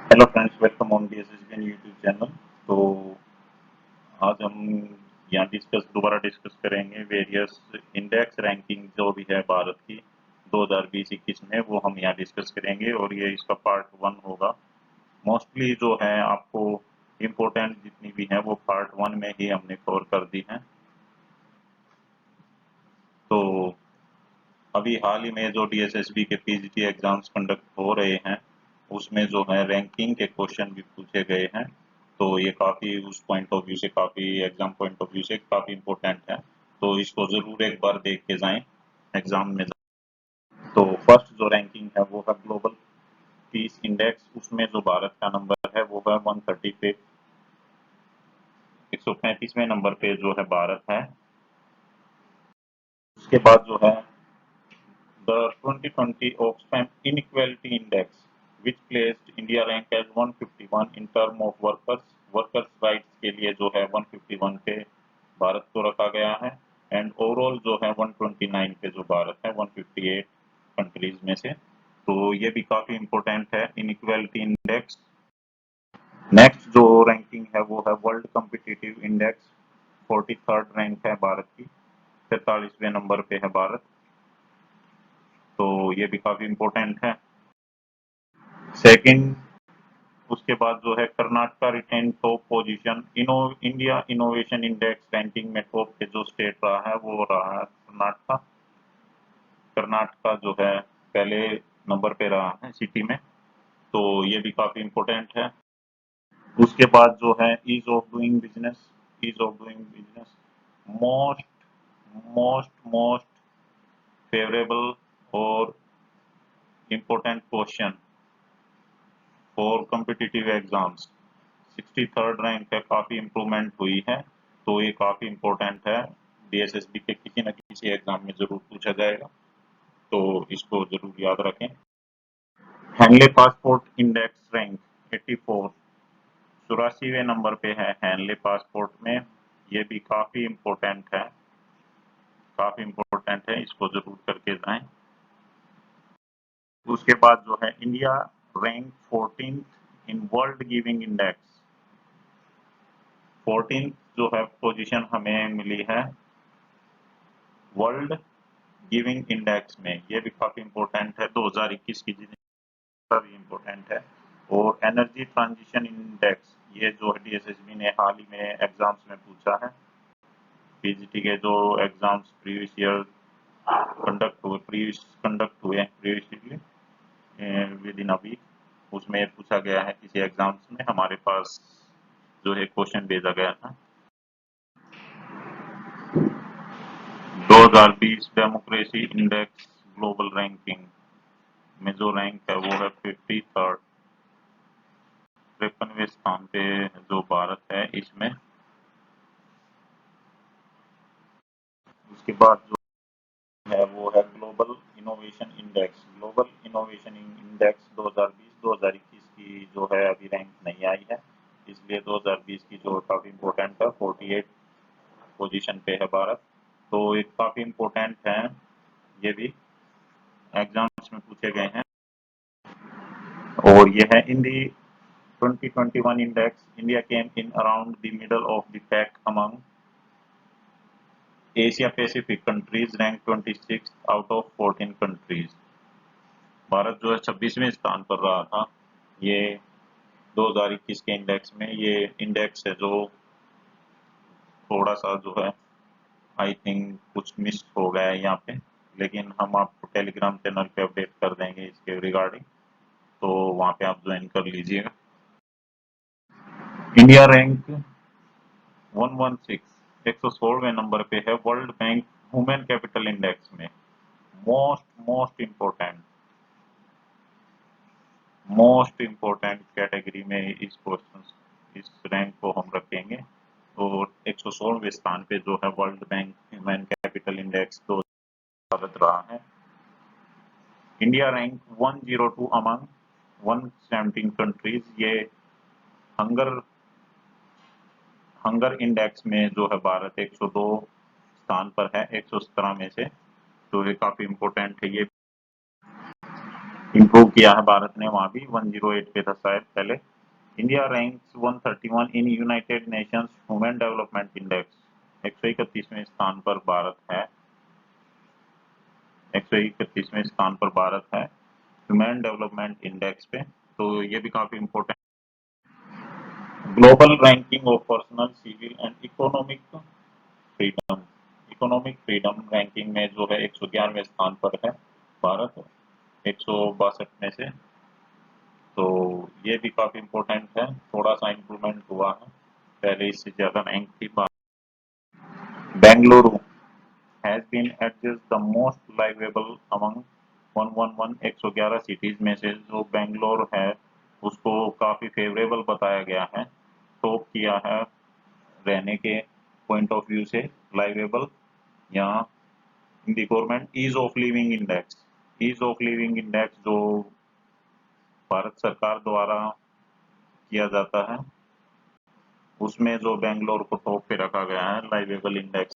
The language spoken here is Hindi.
Hello friends, welcome on DSSBN YouTube channel. तो आज हम यहाँ दोबारा डिस्कस करेंगे वेरियस इंडेक्स रैंकिंग जो भी है भारत की 2020-21 में, वो हम यहाँ डिस्कस करेंगे और ये इसका पार्ट 1 होगा। मोस्टली जो है आपको इम्पोर्टेंट जितनी भी हैं वो पार्ट 1 में ही हमने कवर कर दी हैं। तो अभी हाल ही में जो DSSB के PGT एग्जाम्स कंडक्ट हो रहे हैं उसमें जो है रैंकिंग के क्वेश्चन भी पूछे गए हैं। तो ये काफ़ी उस पॉइंट ऑफ व्यू से काफ़ी एग्जाम पॉइंट ऑफ व्यू से काफ़ी इम्पोर्टेंट है। तो इसको ज़रूर एक बार देख के जाएं एग्जाम में। तो फर्स्ट जो रैंकिंग है वो है ग्लोबल पीस इंडेक्स। उसमें जो भारत का नंबर है वो है 130 पे, 135वें नंबर पे जो है भारत है। उसके बाद जो है the 2020 Oxfam Inequality Index, which placed India ranked as 151 in term of workers rights के लिए जो है 151 पे भारत को रखा गया है। एंड ओवरऑल जो है 129 पे जो भारत है 158 कंट्रीज में से। तो ये भी काफी इम्पोर्टेंट है इनइक्वालिटी इंडेक्स। नेक्स्ट जो रैंकिंग है वो है world competitive index. 43rd rank है भारत की, 43वें नंबर पे है भारत। तो ये भी काफी इम्पोर्टेंट है। सेकंड, उसके बाद जो है Karnataka retain top position India innovation index ranking में। टॉप पे जो स्टेट रहा है वो रहा है कर्नाटका। कर्नाटका जो है पहले नंबर पे रहा है सिटी में। तो ये भी काफी इम्पोर्टेंट है। उसके बाद जो है ease of doing business most most favourable और important question for competitive exams. 63rd rank है, काफ़ी इम्प्रूवमेंट हुई है। तो ये काफ़ी इम्पोर्टेंट है, DSSB के किसी न किसी एग्जाम में ज़रूर पूछा जाएगा, तो इसको ज़रूर याद रखें। हैनले पासपोर्ट इंडेक्स रैंक 84, 84वें नंबर पे है हैनले पासपोर्ट में। ये भी काफ़ी इम्पोर्टेंट है, काफ़ी इम्पोर्टेंट है, इसको ज़रूर करके जाएं। उसके बाद जो है India rank 14th in world giving index. 14th जो है पोजीशन हमें मिली है वर्ल्ड गिविंग इंडेक्स में। ये भी काफी इम्पोर्टेंट है, 2021 की जितनी भी इम्पोर्टेंट है। और एनर्जी ट्रांजिशन इंडेक्स, ये जो है DSSB ने हाल ही में एग्जाम्स में पूछा है। PGT के जो एग्जाम्स प्रीवियस ईयर कंडक्ट हुए previously within a week, उसमें पूछा गया है किसी एग्जाम्स में। हमारे पास जो है क्वेश्चन भेजा गया था। 2020 डेमोक्रेसी इंडेक्स ग्लोबल रैंकिंग में जो रैंक है वो है 53rd, 53वें स्थान पे जो भारत है इसमें। उसके बाद जो है वो है global innovation index. Global innovation index 2020-2021 की जो है अभी रैंक नहीं आई है, इसलिए 2020 की जो काफ़ी इम्पोर्टेंट है 48 पोजीशन पे है भारत। तो ये काफ़ी इम्पोर्टेंट है, ये भी एग्जाम्स में पूछे गए हैं। और ये है इन दी 2021 index, India came in around the middle of the pack among Asia Pacific countries, ranked 26th out of 14 countries। Bharat जो है 26वें स्थान पर रहा था ये 2021 के इंडेक्स में। ये इंडेक्स है जो थोड़ा सा जो है आई थिंक कुछ मिस हो गया है यहाँ पे, लेकिन हम आपको टेलीग्राम चैनल पे अपडेट कर देंगे इसके रिगार्डिंग, तो वहाँ पे आप ज्वाइन कर लीजिएगा। इंडिया रैंक 116, 116वें नंबर पे है world bank human capital index में। मोस्ट इम्पोर्टेंट कैटेगरी में इस क्वेश्चन इस रैंक को हम रखेंगे। और 116वें स्थान पे जो है world bank human capital index तो भारत रहा है। India rank 102 among 117 countries. ये हंगर हंगर इंडेक्स में जो है भारत 102 स्थान पर है 117 में से। तो ये काफी इम्पोर्टेंट है। ये इम्प्रूव किया है भारत ने, वहाँ भी 108 पे था शायद पहले। India ranks 131 in United Nations Human Development Index, 131वें स्थान पर भारत है, 131वें स्थान पर भारत है ह्यूमन डेवलपमेंट इंडेक्स पे, तो ये भी काफी important. Global ranking of personal civil and economic freedom ranking में जो है 111वें स्थान पर है भारत 162 में से, तो ये भी काफी इम्पोर्टेंट है, थोड़ा सा इम्प्रूवमेंट हुआ है, पहले इससे ज्यादा रैंक थी। Bengaluru has been adjust the most liveable among 111 cities में से जो बेंगलोर है उसको काफी फेवरेबल बताया गया है, टॉप किया है रहने के पॉइंट ऑफ व्यू से, लाइवेबल यहाँ in the government ease of living index जो भारत सरकार द्वारा किया जाता है, उसमें जो बेंगलोर को टॉप पे रखा गया है लाइवेबल इंडेक्स